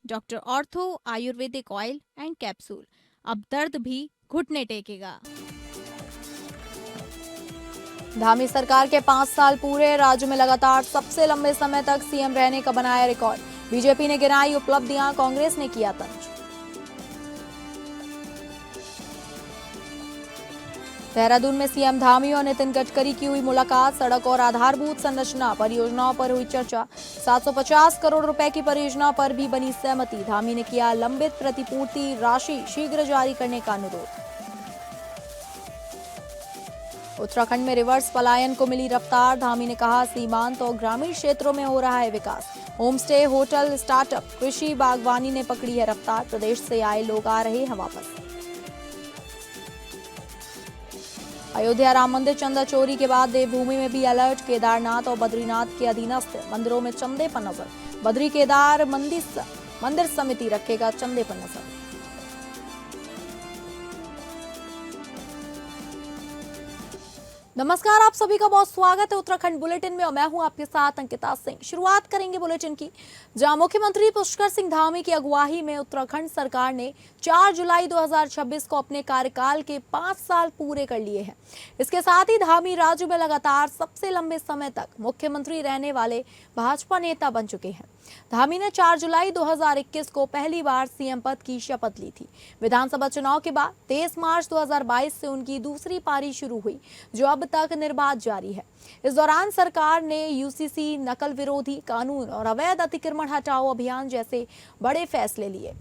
Doctor ortho Ayurvedic oil and capsule. अब दर्द भी घुटने टेकेगा। धामी सरकार के 5 साल पूरे, राज्य में लगातार सबसे लंबे समय तक सीएम रहने का बनाया रिकॉर्ड। बीजेपी ने गिनाई उपलब्धियां, कांग्रेस ने किया तंज। देहरादून में सीएम धामी और नितिन गडकरी की हुई मुलाकात। सड़क और आधारभूत संरचना परियोजनाओं पर हुई चर्चा। 750 करोड़ रुपए की परियोजना पर भी बनी सहमति। धामी ने किया लंबित प्रतिपूर्ति राशि शीघ्र जारी करने का अनुरोध। उत्तराखंड में रिवर्स पलायन को मिली रफ्तार। धामी ने कहा सीमांत और ग्रामीण क्षेत्रों में हो रहा है विकास। होम स्टे, होटल, स्टार्टअप, कृषि, बागवानी ने पकड़ी है रफ्तार। प्रदेश से आए लोग आ रहे हैं वापस। अयोध्या राम मंदिर चंदा चोरी के बाद देवभूमि में भी अलर्ट। केदारनाथ और बद्रीनाथ के अधीनस्थ मंदिरों में चंदे पर नजर। बद्री केदार मंदिर समिति रखेगा चंदे पर नजर। नमस्कार, आप सभी का बहुत स्वागत है उत्तराखंड बुलेटिन में और मैं हूं आपके साथ अंकिता सिंह। शुरुआत करेंगे बुलेटिन की, जहां मुख्यमंत्री पुष्कर सिंह धामी की अगुवाई में उत्तराखंड सरकार ने 4 जुलाई 2026 को अपने कार्यकाल के 5 साल पूरे कर लिए हैं। इसके साथ ही धामी राज्य में लगातार सबसे लंबे समय तक मुख्यमंत्री रहने वाले भाजपा नेता बन चुके हैं। धामी ने 4 जुलाई 2021 को पहली बार सीएम पद की शपथ ली थी। विधानसभा चुनाव के बाद 23 मार्च 2022 से उनकी दूसरी पारी शुरू हुई, जो अब तक निर्बाध जारी है। इस दौरान सरकार ने यूसीसी, नकल विरोधी कानून और अवैध अतिक्रमण हटाओ अभियान जैसे बड़े फैसले लिए।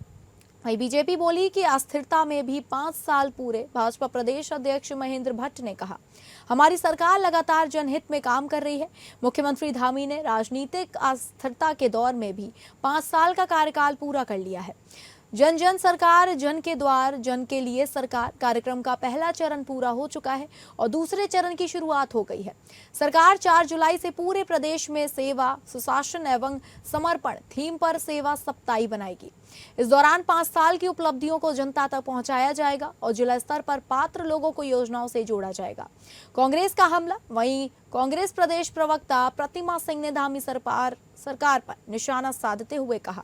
वहीं बीजेपी बोली कि अस्थिरता में भी 5 साल पूरे। भाजपा प्रदेश अध्यक्ष महेंद्र भट्ट ने कहा, हमारी सरकार लगातार जनहित में काम कर रही है। मुख्यमंत्री धामी ने राजनीतिक अस्थिरता के दौर में भी 5 साल का कार्यकाल पूरा कर लिया है। जन जन सरकार, जन के द्वार, जन के लिए सरकार कार्यक्रम का पहला चरण पूरा हो चुका है और दूसरे चरण की शुरुआत हो गई है। सरकार 4 जुलाई से पूरे प्रदेश में सेवा, सुशासन एवं समर्पण थीम पर सेवा सप्ताह बनाएगी। इस दौरान 5 साल की उपलब्धियों को जनता तक पहुंचाया जाएगा और जिला स्तर पर पात्र लोगों को योजनाओं से जोड़ा जाएगा। कांग्रेस का हमला। वहीं कांग्रेस प्रदेश प्रवक्ता प्रतिमा सिंह ने धामी सरकार पर निशाना साधते हुए कहा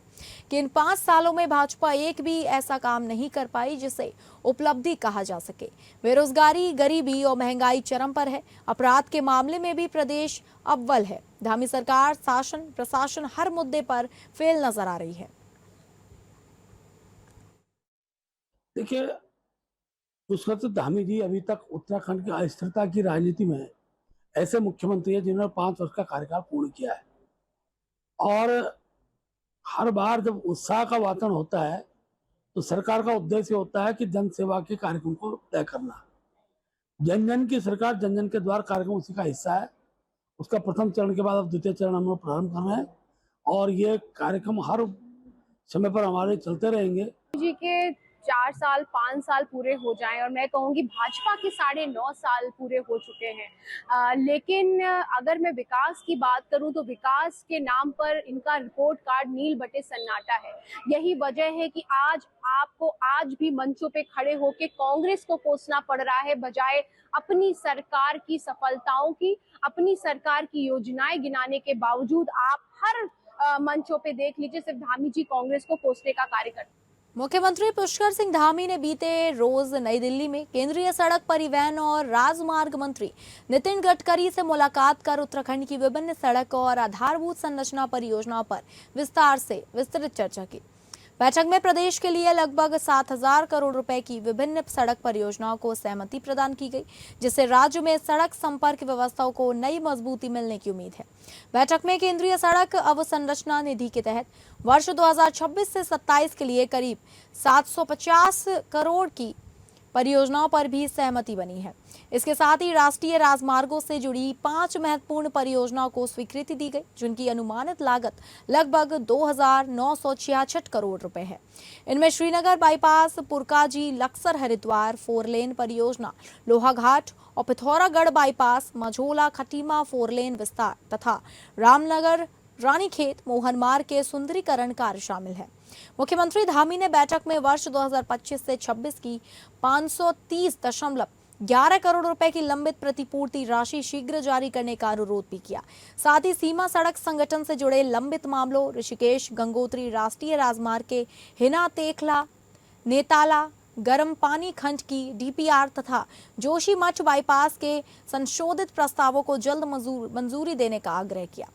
कि इन 5 सालों में भाजपा एक भी ऐसा काम नहीं कर पाई जिसे उपलब्धि कहा जा सके। बेरोजगारी, गरीबी और महंगाई चरम पर है। अपराध के मामले में भी प्रदेश अव्वल है। धामी सरकार शासन प्रशासन हर मुद्दे पर फेल नजर आ रही है। देखिए, पुष्कर धामी जी अभी तक उत्तराखंड की अस्थिरता की राजनीति में ऐसे मुख्यमंत्री हैं जिन्होंने 5 वर्ष का कार्यकाल पूर्ण किया है और हर बार जब उत्साह का वातावरण होता है तो सरकार का उद्देश्य होता है कि जन सेवा के कार्यक्रम को तय करना। जन जन की सरकार, जन जन के द्वार कार्यक्रम उसी का हिस्सा है। उसका प्रथम चरण के बाद अब द्वितीय चरण हम लोग प्रारंभ कर रहे हैं और ये कार्यक्रम हर समय पर हमारे चलते रहेंगे। जी के 4 साल 5 साल पूरे हो जाएं और मैं कहूँगी भाजपा के 9.5 साल पूरे हो चुके हैं। लेकिन अगर मैं विकास की बात करूं तो विकास के नाम पर इनका रिपोर्ट कार्ड नील बटे सन्नाटा है। यही वजह है कि आज आपको आज भी मंचों पे खड़े होकर कांग्रेस को कोसना पड़ रहा है, बजाय अपनी सरकार की सफलताओं की, अपनी सरकार की योजनाएं गिनाने के बावजूद आप हर मंचों पे देख लीजिए सिर्फ धामी जी कांग्रेस को कोसने का कार्य करते। मुख्यमंत्री पुष्कर सिंह धामी ने बीते रोज नई दिल्ली में केंद्रीय सड़क परिवहन और राजमार्ग मंत्री नितिन गडकरी से मुलाकात कर उत्तराखंड की विभिन्न सड़क और आधारभूत संरचना परियोजनाओं पर विस्तृत चर्चा की। बैठक में प्रदेश के लिए लगभग 7,000 करोड़ रुपए की विभिन्न सड़क परियोजनाओं को सहमति प्रदान की गई, जिससे राज्य में सड़क संपर्क व्यवस्थाओं को नई मजबूती मिलने की उम्मीद है। बैठक में केंद्रीय सड़क अवसंरचना निधि के तहत वर्ष 2026 से 27 के लिए करीब 750 करोड़ की परियोजनाओं पर भी सहमति बनी है। इसके साथ ही राष्ट्रीय राजमार्गों से जुड़ी 5 महत्वपूर्ण परियोजनाओं को स्वीकृति दी गई, जिनकी अनुमानित लागत लगभग 2,966 करोड़ रुपए है। इनमें श्रीनगर बाईपास, पुरकाजी लक्सर हरिद्वार 4 लेन परियोजना, लोहाघाट और पिथौरागढ़ बाईपास, मझोला खटीमा 4 लेन विस्तार तथा रामनगर रानीखेत मोहन मार्ग के सुंदरीकरण कार्य शामिल है। मुख्यमंत्री धामी ने बैठक में वर्ष 2025 से 26 की 530 11 करोड़ रुपए की लंबित प्रतिपूर्ति राशि शीघ्र जारी करने का अनुरोध भी किया। साथ ही सीमा सड़क संगठन से जुड़े लंबित मामलों, ऋषिकेश गंगोत्री राष्ट्रीय राजमार्ग के हिना तेखला नेताला गर्म पानी खंड की डीपीआर तथा जोशीमठ बाईपास के संशोधित प्रस्तावों को जल्द मंजूरी देने का आग्रह किया।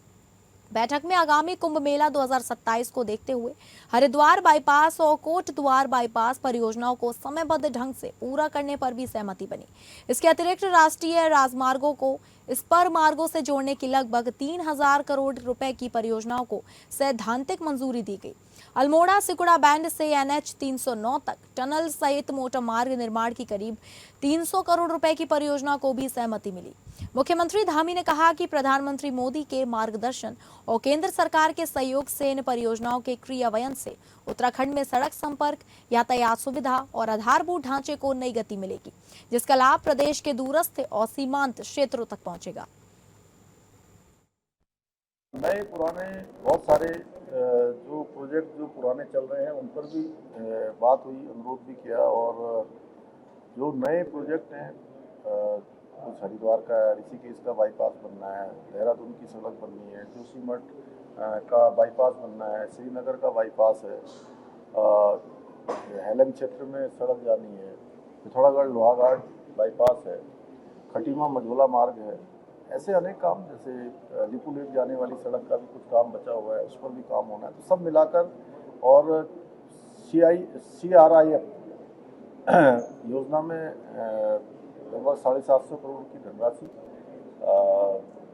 बैठक में आगामी कुंभ मेला 2027 को देखते हुए हरिद्वार बाईपास और कोटद्वार बाईपास परियोजनाओं को समयबद्ध ढंग से पूरा करने पर भी सहमति बनी। इसके अतिरिक्त राष्ट्रीय राजमार्गों को स्पर मार्गों से जोड़ने की लगभग 3000 करोड़ रुपए की परियोजनाओं को सैद्धांतिक मंजूरी दी गई। अल्मोड़ा सिकुड़ा बैंड से NH 309 तक टनल सहित मोटर मार्ग निर्माण की करीब 300 करोड़ रुपए की परियोजना को भी सहमति मिली। मुख्यमंत्री धामी ने कहा कि प्रधानमंत्री मोदी के मार्गदर्शन और केंद्र सरकार के सहयोग से इन परियोजनाओं के क्रियान्वयन से उत्तराखंड में सड़क संपर्क, यातायात सुविधा और आधारभूत ढांचे को नई गति मिलेगी, जिसका लाभ प्रदेश के दूरस्थ और सीमांत क्षेत्रों तक पहुंचेगा। नए पुराने बहुत सारे जो प्रोजेक्ट जो पुराने चल रहे हैं उन पर भी बात हुई, अनुरोध भी किया। और जो नए प्रोजेक्ट हैं, कुछ हरिद्वार का, ऋषिकेश का बाईपास बनना है, देहरादून की सड़क बननी है, जोशीमठ का बाईपास बनना है, श्रीनगर का बाईपास है, हेलंग क्षेत्र में सड़क जानी है, पिथौरागढ़ लोहाघाट बाईपास है, खटीमा मझोला मार्ग है। ऐसे अनेक काम, जैसे लिपुलेट जाने वाली सड़क का भी कुछ काम बचा हुआ है, उस पर भी काम होना है। तो सब मिलाकर और CRIF योजना में लगभग 750 करोड़ की धनराशि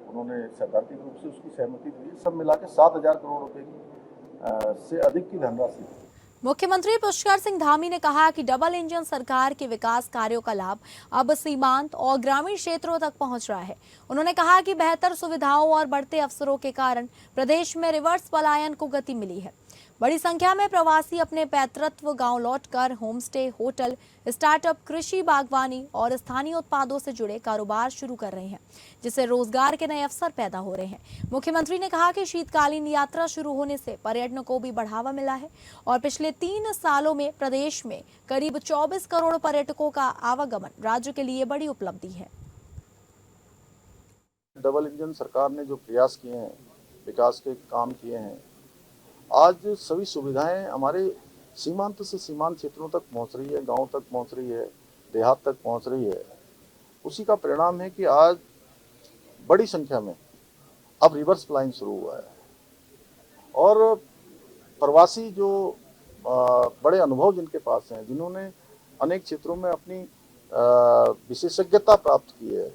उन्होंने सैद्धांतिक रूप से उसकी सहमति दी। सब मिला के 7000 करोड़ रुपए की से अधिक की धनराशि। मुख्यमंत्री पुष्कर सिंह धामी ने कहा कि डबल इंजन सरकार के विकास कार्यों का लाभ अब सीमांत और ग्रामीण क्षेत्रों तक पहुंच रहा है। उन्होंने कहा कि बेहतर सुविधाओं और बढ़ते अवसरों के कारण प्रदेश में रिवर्स पलायन को गति मिली है। बड़ी संख्या में प्रवासी अपने पैतृत्व गांव लौटकर होम स्टे, होटल, स्टार्टअप, कृषि, बागवानी और स्थानीय उत्पादों से जुड़े कारोबार शुरू कर रहे हैं, जिससे रोजगार के नए अवसर पैदा हो रहे हैं। मुख्यमंत्री ने कहा कि शीतकालीन यात्रा शुरू होने से पर्यटन को भी बढ़ावा मिला है और पिछले 3 सालों में प्रदेश में करीब 24 करोड़ पर्यटकों का आवागमन राज्य के लिए बड़ी उपलब्धि है। डबल इंजन सरकार ने जो प्रयास किए हैं, विकास के काम किए हैं, आज सभी सुविधाएं हमारे सीमांत से सीमांत क्षेत्रों तक पहुंच रही है, गांव तक पहुंच रही है, देहात तक पहुंच रही है। उसी का परिणाम है कि आज बड़ी संख्या में अब रिवर्स पलायन शुरू हुआ है और प्रवासी जो बड़े अनुभव जिनके पास हैं, जिन्होंने अनेक क्षेत्रों में अपनी विशेषज्ञता प्राप्त की है,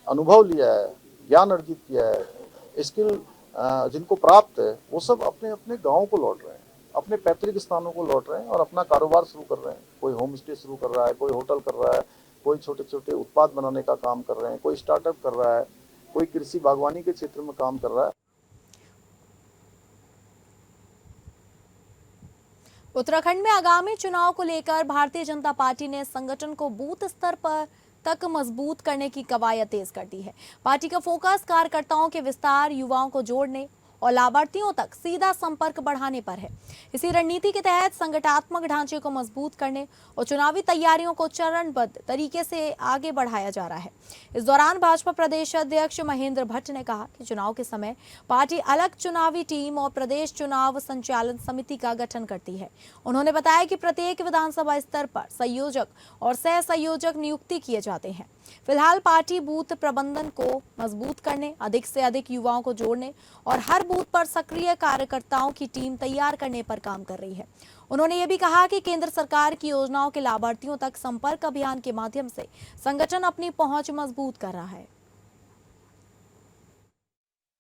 अनुभव लिया है, ज्ञान अर्जित किया है, स्किल जिनको प्राप्त है, वो सब अपने अपने गाँव को लौट रहे हैं, अपने पैतृक स्थानों को लौट रहे हैं और अपना कारोबार शुरू कर रहे हैं। कोई होम स्टे शुरू कर रहा है, कोई होटल कर रहा है, कोई छोटे छोटे उत्पाद बनाने का काम कर रहे हैं, कोई स्टार्टअप कर रहा है, कोई कृषि बागवानी के क्षेत्र में काम कर रहा है। उत्तराखंड में आगामी चुनाव को लेकर भारतीय जनता पार्टी ने संगठन को बूथ स्तर पर तक मजबूत करने की कवायद तेज कर दी है। पार्टी का फोकस कार्यकर्ताओं के विस्तार, युवाओं को जोड़ने और लाभार्थियों तक सीधा संपर्क बढ़ाने पर है। इसी रणनीति के तहत संगठनात्मक ढांचे को मजबूत करने और चुनावी तैयारियों को चरणबद्ध तरीके से आगे बढ़ाया जा रहा है। इस दौरान भाजपा प्रदेश अध्यक्ष महेंद्र भट्ट ने कहा कि चुनाव के समय पार्टी अलग चुनावी टीम और प्रदेश चुनाव संचालन समिति का गठन करती है। उन्होंने बताया कि प्रत्येक विधानसभा स्तर पर संयोजक और सह संयोजक नियुक्ति किए जाते हैं। फिलहाल पार्टी बूथ प्रबंधन को मजबूत करने, अधिक से अधिक युवाओं को जोड़ने और हर बूथ पर सक्रिय कार्यकर्ताओं की टीम तैयार करने पर काम कर रही है। उन्होंने ये भी कहा कि केंद्र सरकार की योजनाओं के लाभार्थियों तक संपर्क अभियान के माध्यम से संगठन अपनी पहुंच मजबूत कर रहा है।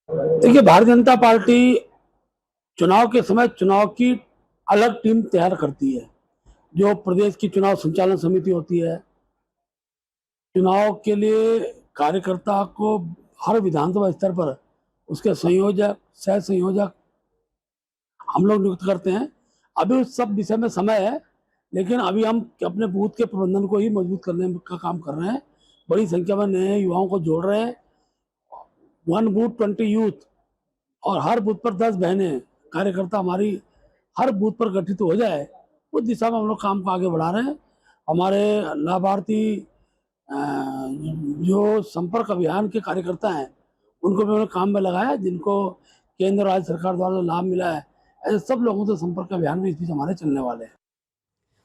देखिए, भारतीय जनता पार्टी चुनाव के समय चुनाव की अलग टीम तैयार करती है। जो प्रदेश की चुनाव संचालन समिति होती है, चुनाव के लिए कार्यकर्ता को हर विधानसभा स्तर पर उसके संयोजक, सह संयोजक हम लोग नियुक्त करते हैं। अभी उस सब विषय में समय है, लेकिन अभी हम अपने बूथ के प्रबंधन को ही मजबूत करने का काम कर रहे हैं। बड़ी संख्या में नए युवाओं को जोड़ रहे हैं। 1 बूथ 20 यूथ और हर बूथ पर 10 बहनें कार्यकर्ता हमारी हर बूथ पर गठित हो जाए, उस दिशा में हम लोग काम को आगे बढ़ा रहे हैं। हमारे लाभार्थी जो संपर्क अभियान के कार्यकर्ता हैं उनको भी उन्होंने काम में लगाया, जिनको केंद्र और राज्य सरकार द्वारा जो लाभ मिला है, ऐसे सब लोगों से संपर्क अभियान भी इस बीच हमारे चलने वाले हैं।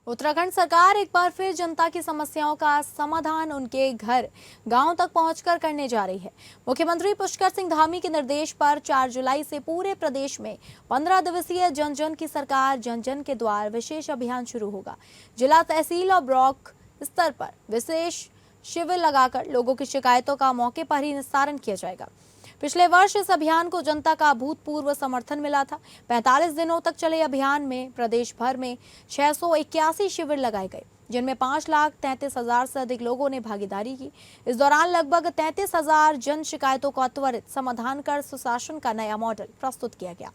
उत्तराखंड सरकार एक बार फिर जनता की समस्याओं का समाधान उनके घर गांव तक पहुंचकर करने जा रही है। मुख्यमंत्री पुष्कर सिंह धामी के निर्देश पर 4 जुलाई से पूरे प्रदेश में 15 दिवसीय जन जन की सरकार जन जन के द्वार विशेष अभियान शुरू होगा। जिला, तहसील और ब्लॉक स्तर पर विशेष शिविर लगाकर लोगों की शिकायतों का मौके पर ही निस्तारण किया जाएगा। पिछले वर्ष इस अभियान को जनता का अभूतपूर्व समर्थन मिला था। 45 दिनों तक चले अभियान में प्रदेश भर में 681 शिविर लगाए गए, जिनमें 5,33,000 से अधिक लोगों ने भागीदारी की। इस दौरान लगभग 33,000 जन शिकायतों का त्वरित समाधान कर सुशासन का नया मॉडल प्रस्तुत किया गया।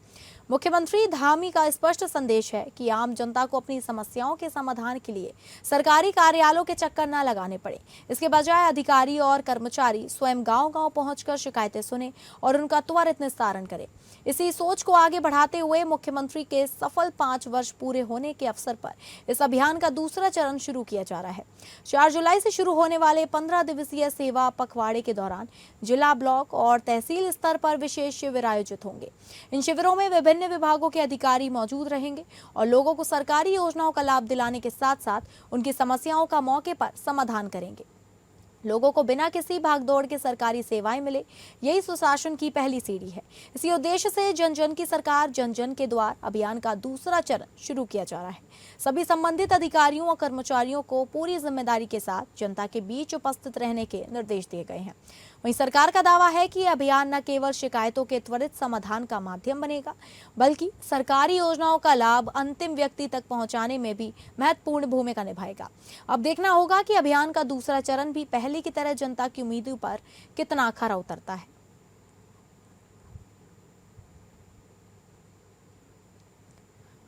मुख्यमंत्री धामी का स्पष्ट संदेश है कि आम जनता को अपनी समस्याओं के समाधान के लिए सरकारी कार्यालयों के चक्कर न लगाने पड़े। इसके बजाय अधिकारी और कर्मचारी स्वयं गांव-गांव पहुंचकर शिकायतें सुने और उनका त्वरित निस्तारण करें। इसी सोच को आगे बढ़ाते हुए मुख्यमंत्री के सफल 5 वर्ष पूरे होने के अवसर पर इस अभियान का दूसरा चरण शुरू किया जा रहा है। 4 जुलाई से शुरू होने वाले 15 दिवसीय सेवा पखवाड़े के दौरान जिला, ब्लॉक और तहसील स्तर पर विशेष शिविर आयोजित होंगे। इन शिविरों में विभिन्न विभागों के अधिकारी मौजूद रहेंगे और लोगों को सरकारी योजनाओं का लाभ दिलाने के साथ साथ उनकी समस्याओं का मौके पर समाधान करेंगे। लोगों को बिना किसी भागदौड़ के सरकारी सेवाएं मिले, यही सुशासन की पहली सीढ़ी है। इसी उद्देश्य से जन जन की सरकार जन जन के द्वार अभियान का दूसरा चरण शुरू किया जा रहा है। सभी संबंधित अधिकारियों और कर्मचारियों को पूरी जिम्मेदारी के साथ जनता के बीच उपस्थित रहने के निर्देश दिए गए हैं। वहीं सरकार का दावा है कि अभियान न केवल शिकायतों के त्वरित समाधान का माध्यम बनेगा, बल्कि सरकारी योजनाओं का लाभ अंतिम व्यक्ति तक पहुंचाने में भी महत्वपूर्ण भूमिका निभाएगा। अब देखना होगा कि अभियान का दूसरा चरण भी पहले की तरह जनता की उम्मीदों पर कितना खरा उतरता है।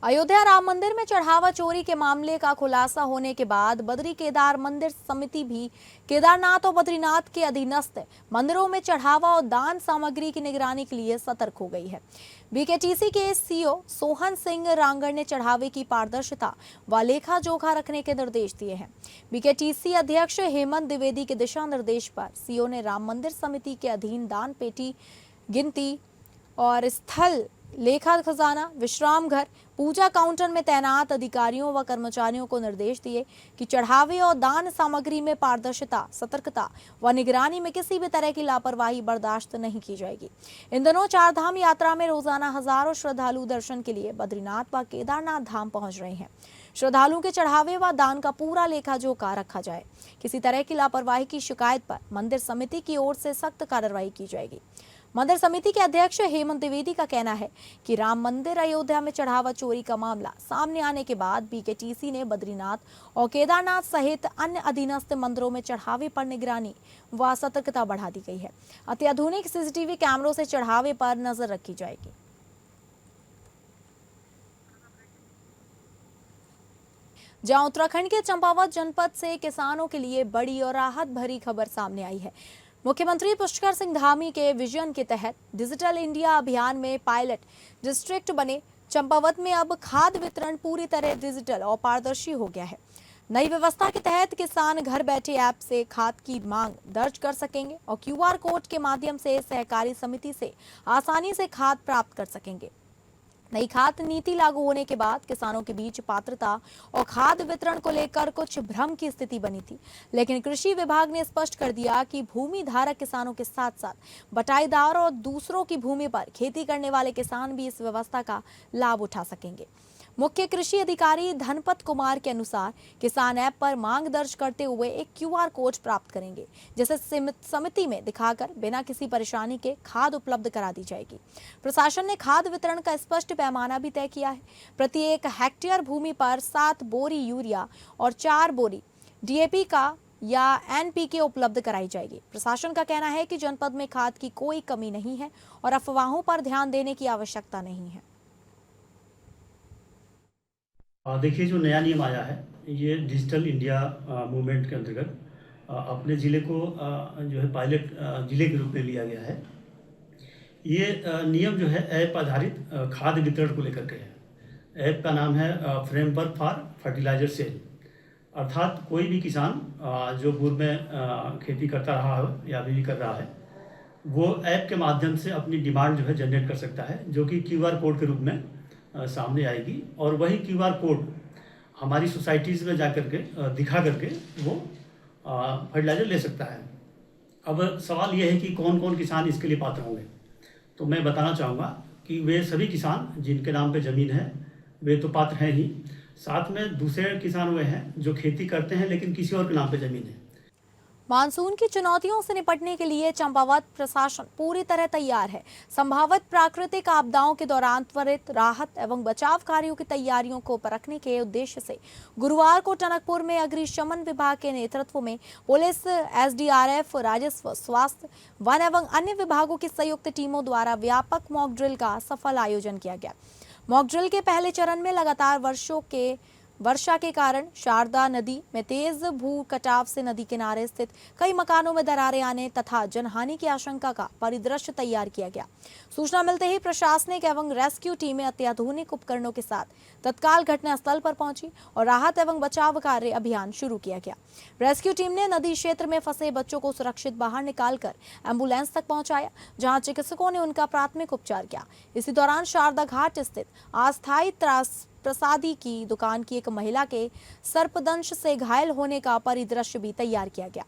अयोध्या राम मंदिर में चढ़ावा चोरी के मामले का खुलासा होने के बाद बद्री केदार मंदिर समिति भी केदारनाथ और बद्रीनाथ के अधीनस्थ मंदिरों में चढ़ावा और दान सामग्री की निगरानी के लिए सतर्क हो गई है। बीकेटीसी के सीईओ सोहन सिंह रांगड़ ने चढ़ावे की पारदर्शिता व लेखा जोखा रखने के निर्देश दिए हैं। बीकेटीसी अध्यक्ष हेमंत द्विवेदी के दिशा निर्देश पर सीईओ ने राम मंदिर समिति के अधीन दान पेटी गिनती और स्थल, लेखा खजाना, विश्राम घर, पूजा काउंटर में तैनात अधिकारियों व कर्मचारियों को निर्देश दिए कि चढ़ावे और दान सामग्री में पारदर्शिता, सतर्कता व निगरानी में किसी भी तरह की लापरवाही बर्दाश्त नहीं की जाएगी। इन दिनों 4 धाम यात्रा में रोजाना हजारों श्रद्धालु दर्शन के लिए बद्रीनाथ व केदारनाथ धाम पहुंच रहे हैं। श्रद्धालुओं के चढ़ावे व दान का पूरा लेखा जोखा रखा जाए। किसी तरह की लापरवाही की शिकायत पर मंदिर समिति की ओर से सख्त कार्रवाई की जाएगी। मंदिर समिति के अध्यक्ष हेमंत द्विवेदी का कहना है कि राम मंदिर अयोध्या में चढ़ावा चोरी का मामला सामने आने के बाद बीकेटीसी ने बद्रीनाथ और केदारनाथ सहित अन्य अधीनस्थ मंदिरों में चढ़ावे पर निगरानी व सतर्कता बढ़ा दी गई है। अत्याधुनिक सीसीटीवी कैमरों से चढ़ावे पर नजर रखी जाएगी। जहां उत्तराखंड के चंपावत जनपद से किसानों के लिए बड़ी और राहत भरी खबर सामने आई है। मुख्यमंत्री पुष्कर सिंह धामी के विजन के तहत डिजिटल इंडिया अभियान में पायलट डिस्ट्रिक्ट बने चंपावत में अब खाद वितरण पूरी तरह डिजिटल और पारदर्शी हो गया है। नई व्यवस्था के तहत किसान घर बैठे ऐप से खाद की मांग दर्ज कर सकेंगे और क्यूआर कोड के माध्यम से सहकारी समिति से आसानी से खाद प्राप्त कर सकेंगे। नई खाद नीति लागू होने के बाद किसानों के बीच पात्रता और खाद वितरण को लेकर कुछ भ्रम की स्थिति बनी थी, लेकिन कृषि विभाग ने स्पष्ट कर दिया कि भूमि धारक किसानों के साथ साथ बटाईदार और दूसरों की भूमि पर खेती करने वाले किसान भी इस व्यवस्था का लाभ उठा सकेंगे। मुख्य कृषि अधिकारी धनपत कुमार के अनुसार किसान ऐप पर मांग दर्ज करते हुए एक क्यूआर कोड प्राप्त करेंगे, जिसे समिति में दिखाकर बिना किसी परेशानी के खाद उपलब्ध करा दी जाएगी। प्रशासन ने खाद वितरण का स्पष्ट पैमाना भी तय किया है। प्रति 1 हेक्टेयर भूमि पर 7 बोरी यूरिया और 4 बोरी डीएपी का या एनपीके उपलब्ध कराई जाएगी। प्रशासन का कहना है कि जनपद में खाद की कोई कमी नहीं है और अफवाहों पर ध्यान देने की आवश्यकता नहीं है। देखिए, जो नया नियम आया है ये डिजिटल इंडिया मूवमेंट के अंतर्गत अपने ज़िले को जो है पायलट ज़िले के रूप में लिया गया है। ये नियम जो है ऐप आधारित खाद वितरण को लेकर के है। ऐप का नाम है फ्रेमवर्क फॉर फर्टिलाइजर सेल। अर्थात कोई भी किसान जो पूर्व में खेती करता रहा हो या अभी भी कर रहा है, वो ऐप के माध्यम से अपनी डिमांड जो है जनरेट कर सकता है, जो कि क्यूआर कोड के रूप में सामने आएगी, और वही क्यूआर कोड हमारी सोसाइटीज़ में जा करके दिखा करके वो फर्टिलाइज़र ले सकता है। अब सवाल ये है कि कौन कौन किसान इसके लिए पात्र होंगे। तो मैं बताना चाहूँगा कि वे सभी किसान जिनके नाम पे ज़मीन है वे तो पात्र हैं ही, साथ में दूसरे किसान वे हैं जो खेती करते हैं लेकिन किसी और के नाम पे ज़मीन है। मानसून की चुनौतियों से निपटने के लिए चंपावत प्रशासन पूरी तरह तैयार है। संभावित प्राकृतिक आपदाओं के दौरान त्वरित राहत एवं बचाव कार्यों की तैयारियों को परखने के उद्देश्य से गुरुवार को टनकपुर में अग्निशमन विभाग के नेतृत्व में पुलिस, एसडीआरएफ, राजस्व, स्वास्थ्य, वन एवं अन्य विभागों की संयुक्त टीमों द्वारा व्यापक मॉक ड्रिल का सफल आयोजन किया गया। मॉक ड्रिल के पहले चरण में लगातार वर्षा के कारण शारदा नदी में तेज भू कटाव से नदी किनारे स्थित कई मकानों में दरारें आने तथा जनहानि की आशंका का परिदृश्य तैयार किया गया। सूचना मिलते ही प्रशासनिक एवं रेस्क्यू टीमें अत्याधुनिक उपकरणों के साथ तत्काल घटनास्थल पर पहुंची और राहत एवं बचाव कार्य अभियान शुरू किया गया। रेस्क्यू टीम ने नदी क्षेत्र में फंसे बच्चों को सुरक्षित बाहर निकालकर एम्बुलेंस तक पहुंचाया, जहां चिकित्सकों ने उनका प्राथमिक उपचार किया। इसी दौरान शारदा घाट स्थित अस्थायी प्रसादी की दुकान की एक महिला के सर्पदंश से घायल होने का परिदृश्य भी तैयार किया गया,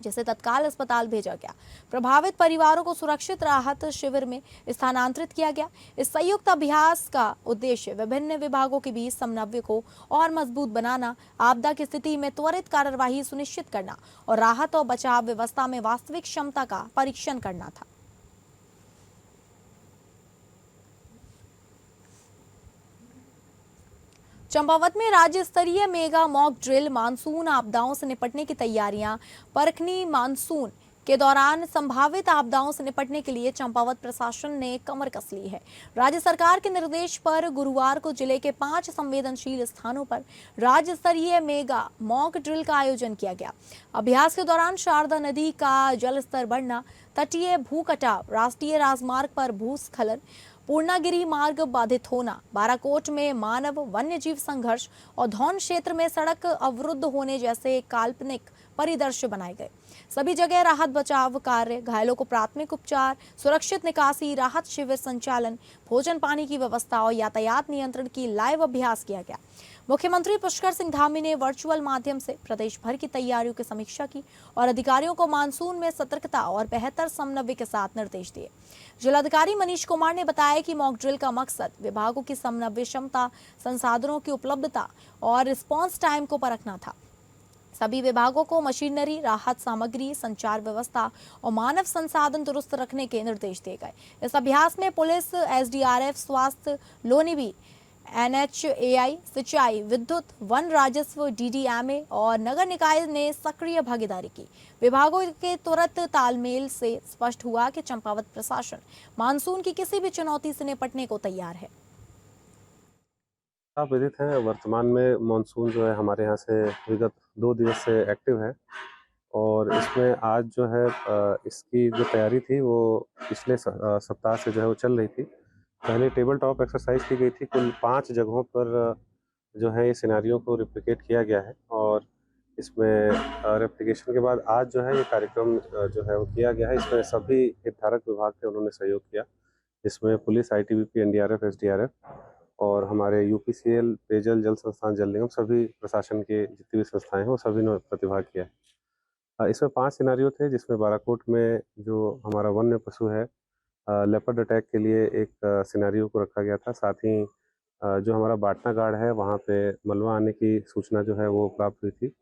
जिसे तत्काल अस्पताल भेजा गया। प्रभावित परिवारों को सुरक्षित राहत शिविर में स्थानांतरित किया गया। इस संयुक्त अभ्यास का उद्देश्य विभिन्न विभागों के बीच समन्वय को और मजबूत बनाना, आपदा की स्थिति में त्वरित कार्यवाही सुनिश्चित करना और राहत और बचाव व्यवस्था में वास्तविक क्षमता का परीक्षण करना था। चंपावत में राज्य स्तरीय मेगा मॉक ड्रिल मानसून आपदाओं से निपटने की तैयारियां परखनी। मानसून के दौरान संभावित आपदाओं से निपटने के लिए चंपावत प्रशासन ने कमर कस ली है। राज्य सरकार के निर्देश पर गुरुवार को जिले के 5 संवेदनशील स्थानों पर राज्य स्तरीय मेगा मॉक ड्रिल का आयोजन किया गया। अभ्यास के दौरान शारदा नदी का जलस्तर बढ़ना, तटीय भू कटाव, राष्ट्रीय राजमार्ग पर भूस्खलन, पूर्णागिरी मार्ग बाधित होना, बाराकोट में मानव वन्य जीव संघर्ष और धौन क्षेत्र में सड़क अवरुद्ध होने जैसे काल्पनिक परिदृश्य बनाए गए। सभी जगह राहत बचाव कार्य, घायलों को प्राथमिक उपचार, सुरक्षित निकासी, राहत शिविर संचालन, भोजन पानी की व्यवस्था और यातायात नियंत्रण की लाइव अभ्यास किया गया। मुख्यमंत्री पुष्कर सिंह धामी ने वर्चुअल माध्यम से प्रदेश भर की तैयारियों की समीक्षा की और अधिकारियों को मानसून में सतर्कता और बेहतर समन्वय के साथ निर्देश दिए। जिलाधिकारी मनीष कुमार ने बताया कि मॉक ड्रिल का मकसद विभागों की समन्वय क्षमता, संसाधनों की उपलब्धता और रिस्पांस टाइम को परखना था। सभी विभागों को मशीनरी, राहत सामग्री, संचार व्यवस्था और मानव संसाधन दुरुस्त रखने के निर्देश दिए गए। इस अभ्यास में पुलिस, एसडीआरएफ, स्वास्थ्य, लोनीबी, एनएचएआई, सिंचाई, विद्युत, वन, राजस्व, डीडीएमए और नगर निकाय ने सक्रिय भागीदारी की। विभागों के तुरंत तालमेल से स्पष्ट हुआ कि चंपावत प्रशासन मानसून की किसी भी चुनौती से निपटने को तैयार है। आप विदित हैं, वर्तमान में मानसून जो है हमारे यहाँ से विगत 2 दिवस से एक्टिव है और इसमें आज जो है इसकी जो तैयारी थी वो पिछले सप्ताह से जो है वो चल रही थी। पहले टेबल टॉप एक्सरसाइज की गई थी। कुल 5 जगहों पर जो है ये सिनेरियो को रिप्लिकेट किया गया है और इसमें रेप्लिकेशन के बाद आज जो है ये कार्यक्रम जो है वो किया गया है। इसमें सभी हितधारक विभाग के उन्होंने सहयोग किया, जिसमें पुलिस, आईटीबीपी, एनडीआरएफ, एसडीआरएफ और हमारे यूपीसीएल, पेयजल जल संस्थान, जल निगम, सभी प्रशासन के जितनी भी संस्थाएं हैं वो सभी ने प्रतिभाग किया है। इसमें 5 सिनेरियो थे, जिसमें बाराकोट में जो हमारा वन्य पशु है लेपर्ड अटैक के लिए एक सिनेरियो को रखा गया था। साथ ही जो हमारा बाटना गार्ड है वहाँ पे मलबा आने की सूचना जो है वो प्राप्त हुई थी।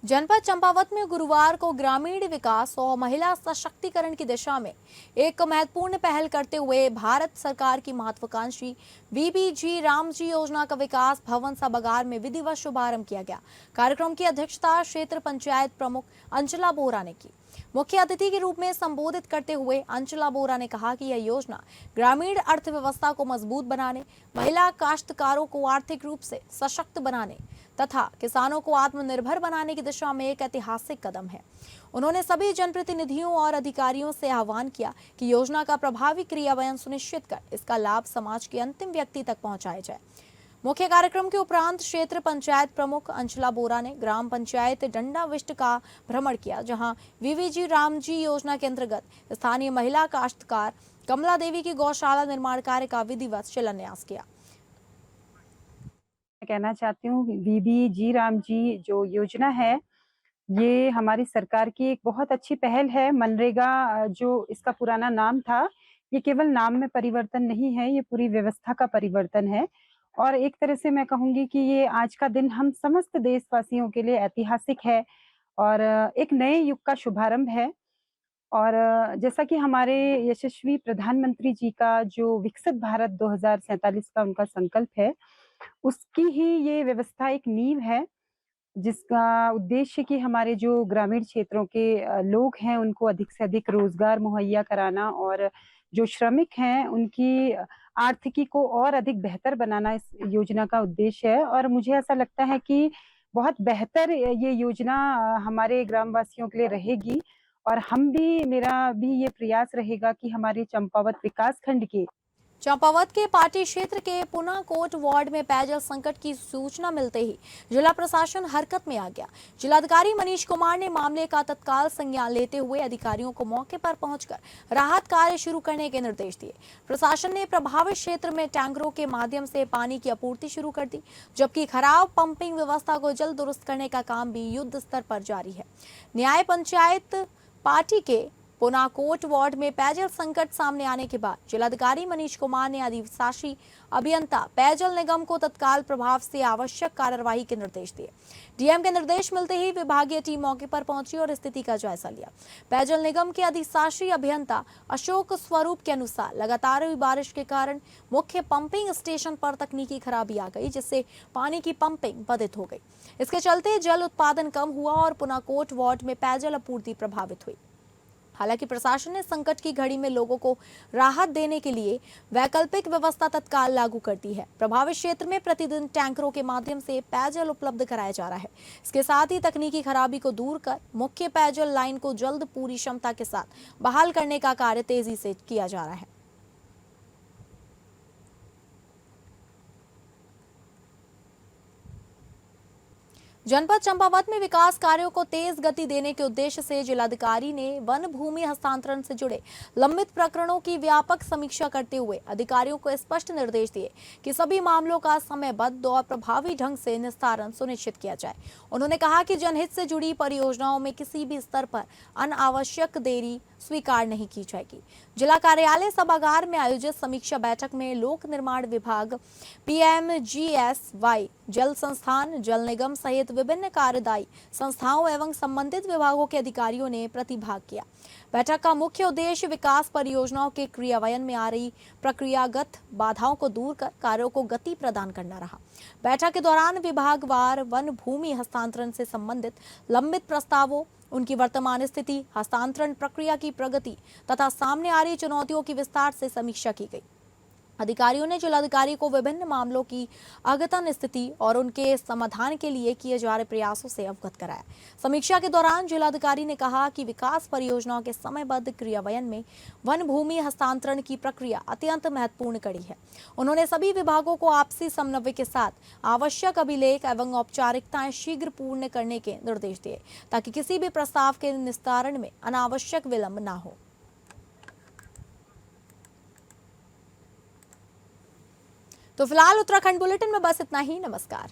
जनपद चंपावत में गुरुवार को ग्रामीण विकास और महिला सशक्तिकरण की दिशा में एक महत्वपूर्ण पहल करते हुए भारत सरकार की महत्वाकांक्षी बीबीजी रामजी योजना का विकास भवन सभागार में विधिवत शुभारंभ किया गया। कार्यक्रम की अध्यक्षता क्षेत्र पंचायत प्रमुख अंचला बोरा ने की। मुख्य अतिथि के रूप में संबोधित करते हुए अंचला बोरा ने कहा कि यह योजना ग्रामीण अर्थव्यवस्था को मजबूत बनाने, महिला काश्तकारों को आर्थिक रूप से सशक्त बनाने तथा किसानों को आत्मनिर्भर बनाने की दिशा में एक ऐतिहासिक कदम है। उन्होंने सभी जनप्रतिनिधियों और अधिकारियों से आह्वान किया कि योजना का प्रभावी क्रियान्वयन सुनिश्चित कर इसका लाभ समाज के अंतिम व्यक्ति तक पहुंचाया जाए। मुख्य कार्यक्रम के उपरांत क्षेत्र पंचायत प्रमुख अंचला बोरा ने ग्राम पंचायत डंडाविष्ट का भ्रमण किया, जहां वीवीजी रामजी योजना के अंतर्गत स्थानीय महिला काश्तकार कमला देवी की गौशाला निर्माण कार्य का विधिवत शिलान्यास किया। कहना चाहती हूँ वीबीजी रामजी जो योजना है, ये हमारी सरकार की एक बहुत अच्छी पहल है। मनरेगा जो इसका पुराना नाम था, ये केवल नाम में परिवर्तन नहीं है, ये पूरी व्यवस्था का परिवर्तन है। और एक तरह से मैं कहूँगी कि ये आज का दिन हम समस्त देशवासियों के लिए ऐतिहासिक है और एक नए युग का शुभारंभ है। और जैसा कि हमारे यशस्वी प्रधानमंत्री जी का जो विकसित भारत 2047 का उनका संकल्प है, उसकी ही ये व्यवस्था एक नींव है, जिसका उद्देश्य कि हमारे जो ग्रामीण क्षेत्रों के लोग हैं, उनको अधिक से अधिक रोजगार मुहैया कराना और जो श्रमिक हैं, उनकी आर्थिकी को और अधिक बेहतर बनाना इस योजना का उद्देश्य है। और मुझे ऐसा लगता है कि बहुत बेहतर ये योजना हमारे ग्रामवासियों के लिए रहेगी और मेरा भी ये प्रयास रहेगा कि हमारे चंपावत विकास खंड के चंपावत के पाटी क्षेत्र के पुनाकोट वार्ड में पेयजल संकट की सूचना मिलते ही जिला प्रशासन हरकत में आ गया। जिलाधिकारी मनीष कुमार ने मामले का तत्काल संज्ञान लेते हुए अधिकारियों को मौके पर पहुंचकर राहत कार्य शुरू करने के निर्देश दिए। प्रशासन ने प्रभावित क्षेत्र में टैंकरों के माध्यम से पानी की आपूर्ति शुरू कर दी, जबकि खराब पंपिंग व्यवस्था को जल्द दुरुस्त करने का काम भी युद्ध स्तर पर जारी है। न्याय पंचायत पार्टी के पुनाकोट वार्ड में पेयजल संकट सामने आने के बाद जिलाधिकारी मनीष कुमार ने अधिशासी अभियंता पेयजल निगम को तत्काल प्रभाव से आवश्यक कार्यवाही के निर्देश दिए। डीएम के निर्देश मिलते ही विभागीय टीम मौके पर पहुंची और स्थिति का जायजा लिया। पेयजल निगम के अधिशासी अभियंता अशोक स्वरूप के अनुसार लगातार हुई बारिश के कारण मुख्य पंपिंग स्टेशन पर तकनीकी खराबी आ गई, जिससे पानी की पंपिंग बाधित हो गई। इसके चलते जल उत्पादन कम हुआ और पुनाकोट वार्ड में पेयजल आपूर्ति प्रभावित हुई। हालांकि प्रशासन ने संकट की घड़ी में लोगों को राहत देने के लिए वैकल्पिक व्यवस्था तत्काल लागू कर दी है। प्रभावित क्षेत्र में प्रतिदिन टैंकरों के माध्यम से पेयजल उपलब्ध कराया जा रहा है। इसके साथ ही तकनीकी खराबी को दूर कर मुख्य पेयजल लाइन को जल्द पूरी क्षमता के साथ बहाल करने का कार्य तेजी से किया जा रहा है। जनपद चंपावत में विकास कार्यों को तेज गति देने के उद्देश्य से जिलाधिकारी ने वन भूमि हस्तांतरण से जुड़े लंबित प्रकरणों की व्यापक समीक्षा करते हुए अधिकारियों को स्पष्ट निर्देश दिए कि सभी मामलों का समयबद्ध और प्रभावी ढंग से निस्तारण सुनिश्चित किया जाए। उन्होंने कहा कि जनहित से जुड़ी परियोजनाओं में किसी भी स्तर पर अनावश्यक देरी स्वीकार नहीं की जाएगी। जिला कार्यालय सभागार में आयोजित समीक्षा बैठक में लोक निर्माण विभाग, पीएमजीएसवाई, जल संस्थान, जल निगम सहित विभिन्न कार्यदायी संस्थाओं एवं संबंधित विभागों के अधिकारियों ने प्रतिभाग किया। बैठक का मुख्य उद्देश्य विकास परियोजनाओं के क्रियान्वयन में आ रही प्रक्रियागत बाधाओं को दूर कर कार्यों को गति प्रदान करना रहा। बैठक के दौरान विभागवार वन भूमि हस्तांतरण से संबंधित लंबित प्रस्तावों, उनकी वर्तमान स्थिति, हस्तांतरण प्रक्रिया की प्रगति तथा सामने आ रही चुनौतियों की विस्तार से समीक्षा की गई। अधिकारियों ने जिलाधिकारी को विभिन्न मामलों की अद्यतन स्थिति और उनके समाधान के लिए किए जा रहे प्रयासों से अवगत कराया। समीक्षा के दौरान जिलाधिकारी ने कहा कि विकास परियोजनाओं के समयबद्ध क्रियान्वयन में वन भूमि हस्तांतरण की प्रक्रिया अत्यंत महत्वपूर्ण कड़ी है। उन्होंने सभी विभागों को आपसी समन्वय के साथ आवश्यक अभिलेख एवं औपचारिकताएं शीघ्र पूर्ण करने के निर्देश दिए, ताकि किसी भी प्रस्ताव के निस्तारण में अनावश्यक विलंब न हो। तो फिलहाल उत्तराखंड बुलेटिन में बस इतना ही। नमस्कार।